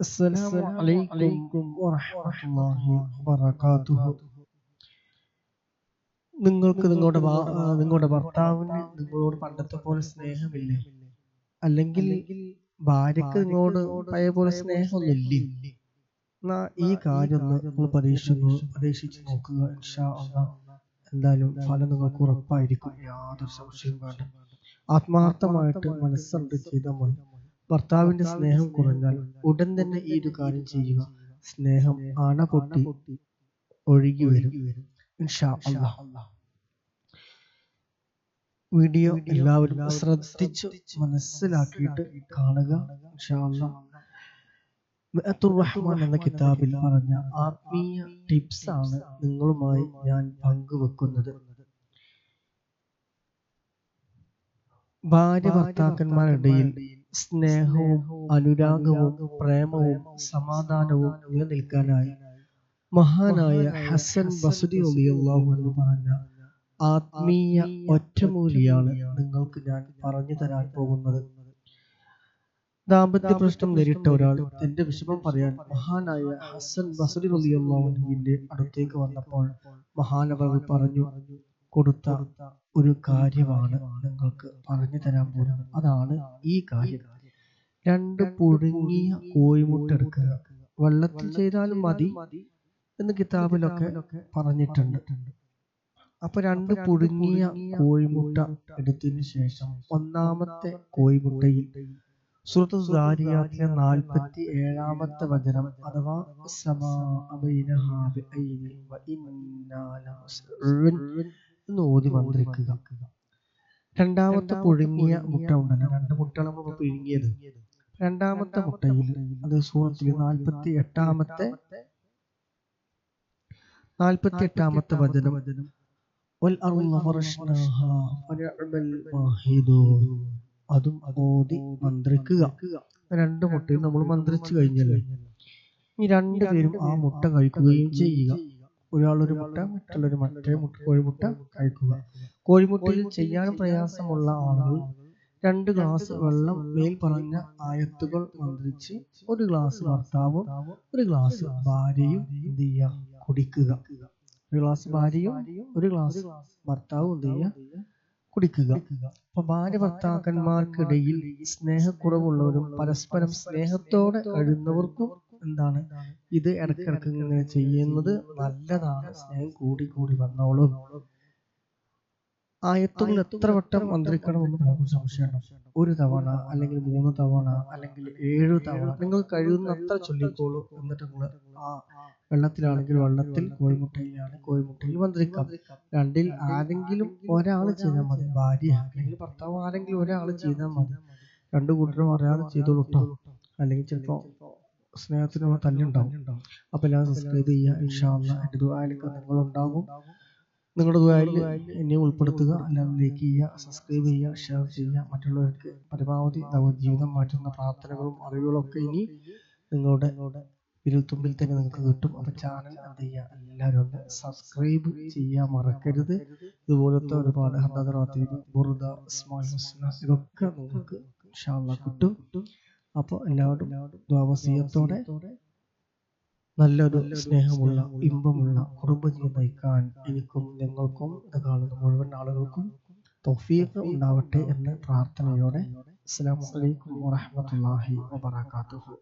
അസ്സലാമു അലൈക്കും വറഹ്മത്തുള്ളാഹി വബറകാതുഹു. നിങ്ങൾക്ക് നിങ്ങളുടെ ഭർത്താവിന് നിങ്ങളോട് പണ്ടത്തെ പോലെ സ്നേഹമില്ലേ? അല്ലെങ്കിൽ ഭാര്യക്ക് നിങ്ങളോട് പഴയ പോലെ സ്നേഹമൊന്നുമില്ലേ? എന്നാ ഈ കാര്യം ഒന്ന് നിങ്ങൾ പരീക്ഷിച്ച് നോക്കുക. ഇൻഷാ അല്ലാഹ് എന്തായാലും ഫലം നിങ്ങൾക്ക് ഉറപ്പായിരിക്കും, യാതൊരു സംശയവും വേണ്ട. ആത്മാർത്ഥമായിട്ട് മനസ്സറിഞ്ഞ് ചെയ്താൽ മതി. ഭർത്താവിന്റെ സ്നേഹം കുറഞ്ഞാൽ ഉടൻ തന്നെ ഈ ഒരു കാര്യം ചെയ്യുക. സ്നേഹം അണ പൊട്ടി ഒഴുകി വരും ഇൻഷാ അല്ലാഹ്. വീഡിയോ എല്ലാവരും ശ്രദ്ധിച്ചു മനസ്സിലാക്കിയിട്ട് കാണുക ഇൻഷാ അല്ലാഹ്. മിഅത്തുർ റഹ്മാൻ എന്ന കിതാബിൽ പറഞ്ഞ ആത്മീയ ടിപ്സ് ആണ് നിങ്ങളുമായി ഞാൻ പങ്കുവെക്കുന്നത്. ഭാര്യ ഭർത്താക്കന്മാരുടെയിൽ സ്നേഹവും അനുരാഗവും പ്രേമവും സമാധാനവും നിലനിൽക്കാനായി മഹാനായ ഹസൻ ബസ്രി റളിയല്ലാഹു അൻഹു പറഞ്ഞ ആത്മീയ ഒറ്റമൂലിയാണ് നിങ്ങൾക്ക് ഞാൻ പറഞ്ഞു തരാൻ പോകുന്നത്. ദാമ്പത്യ പ്രശ്നം നേരിട്ട ഒരാൾ തന്റെ വിഷമം പറയാൻ മഹാനായ ഹസൻ ബസ്രി റളിയല്ലാഹു അൻഹുവിന്റെ അടുത്തേക്ക് വന്നപ്പോൾ മഹാനവർ പറഞ്ഞു കൊടുത്ത ഒരു കാര്യമാണ് നിങ്ങൾക്ക് പറഞ്ഞു തരാൻ പോകുന്നത്. അതാണ് ഈ കാര്യം. 2 പുഴുങ്ങിയ കോഴിമുട്ട എടുക്കുക. വെള്ളത്തിൽ ചെയ്താലും മതി എന്ന് കിതാബിലൊക്കെ പറഞ്ഞിട്ടുണ്ട്. അപ്പൊ 2 പുഴുങ്ങിയ കോഴിമുട്ട എടുത്തതിന് ശേഷം ഒന്നാമത്തെ കോഴിമുട്ടയിൽ സൂറത്തു സാരിയാത്തിലെ 47-ാമത്തെ വചനം അഥവാ എന്ന് ഓതി മന്ത്രിക്കുക. രണ്ടാമത്തെ പുഴുങ്ങിയ മുട്ട ഉണ്ടല്ലോ, 2 മുട്ടകൾ നമ്മൾ പിഴുങ്ങിയത്, രണ്ടാമത്തെ മുട്ടയിൽ അത് സൂറത്തിൽ 48-ാമത്തെ വചനം അതും ഓതി മന്ത്രിക്കുക. 2 മുട്ടയും നമ്മൾ മന്ത്രിച്ചു കഴിഞ്ഞല്ലോ. ഈ 2 പേരും ആ മുട്ട കഴിക്കുകയും ചെയ്യുക. ഒരാളൊരു മുട്ട, മറ്റുള്ളൊരു മറ്റേ കോഴിമുട്ട കഴിക്കുക. കോഴിമുട്ടയിൽ ചെയ്യാൻ പ്രയാസമുള്ള ആളുകൾ 2 ഗ്ലാസ് വെള്ളം മേൽ പറഞ്ഞ ആയത്തുകൾ മന്ത്രിച്ച് 1 ഗ്ലാസ് ഭർത്താവും 1 ഗ്ലാസ് ഭാര്യയും എന്ത് ചെയ്യുക, കുടിക്കുക. 1 ഗ്ലാസ് ഭാര്യയും 1 ഗ്ലാസ് ഭർത്താവും എന്ത് ചെയ്യുക, കുടിക്കുക. അപ്പൊ ഭാര്യ ഭർത്താക്കന്മാർക്കിടയിൽ സ്നേഹക്കുറവുള്ളവരും പരസ്പരം സ്നേഹത്തോടെ കഴിയുന്നവർക്കും എന്താണ് ഇത് ഇടയ്ക്കിടയ്ക്ക് ഇങ്ങനെ ചെയ്യുന്നത് നല്ലതാണ്. സ്നേഹം കൂടി കൂടി വന്നോളും. ആയത്തുകൾ എത്ര വട്ടം മന്ത്രിക്കണമെന്ന് പലർക്കും സംശയമാണ്. 1 തവണ അല്ലെങ്കിൽ 3 തവണ അല്ലെങ്കിൽ 7 തവണ നിങ്ങൾ കഴിയുന്ന അത്ര ചൊല്ലിക്കോളൂ. എന്നിട്ട് നിങ്ങൾ ആ വെള്ളത്തിലാണെങ്കിൽ വെള്ളത്തിൽ, കോഴിമുട്ടയിൽ മന്ത്രിക്കാം. 2-ൽ ആരെങ്കിലും ഒരാൾ ചെയ്താൽ മതി. ഭാര്യ അല്ലെങ്കിൽ ഭർത്താവ് ആരെങ്കിലും ഒരാൾ ചെയ്താൽ മതി. 2 കൂട്ടരും അറിയാതെ ചെയ്തോളൂ കേട്ടോ, അല്ലെങ്കിൽ ചിലപ്പോ സ്നേഹത്തിന് തല്ലുണ്ടാവും. അപ്പൊ എല്ലാം സബ്സ്ക്രൈബ് ചെയ്യുക ഇൻഷാ അല്ലാഹ്. എന്റെ ദുആയിലേക്ക് നിങ്ങളുണ്ടാകും. നിങ്ങളുടെ ദുആയിൽ എന്നെ ഉൾപ്പെടുത്തുക. അല്ലാതെ ലൈക്ക് ചെയ്യുക, സബ്സ്ക്രൈബ് ചെയ്യുക, ഷെയർ ചെയ്യുക. മറ്റുള്ളവർക്ക് പരമാവധി ജീവിതം മാറ്റുന്ന പ്രാർത്ഥനകളും അറിവുകളൊക്കെ ഇനി നിങ്ങളുടെ വിരൽത്തുമ്പിൽ തന്നെ നിങ്ങൾക്ക് കിട്ടും. അപ്പൊ ചാനൽ എന്ത് ചെയ്യുക, എല്ലാവരും ഒന്ന് സബ്സ്ക്രൈബ് ചെയ്യാൻ മറക്കരുത്. ഇതുപോലത്തെ ഒരുപാട് ബുർദ, ഇതൊക്കെ നിങ്ങൾക്ക് ഇൻഷാ അല്ലാഹ് കിട്ടും. അപ്പോൾ എല്ലാവരും വസിയത്തോടെ നല്ലൊരു സ്നേഹമുള്ള ഇമ്പമുള്ള കുടുംബജീവിതം നയിക്കാൻ എനിക്കും നിങ്ങൾക്കും ഇത് കാണുന്ന മുഴുവൻ ആളുകൾക്കും തൗഫീഖ് ഉണ്ടാവട്ടെ എന്ന പ്രാർത്ഥനയോടെ അസ്സലാമു അലൈക്കും വറഹ്മത്തുള്ളാഹി വബറകാതുഹു.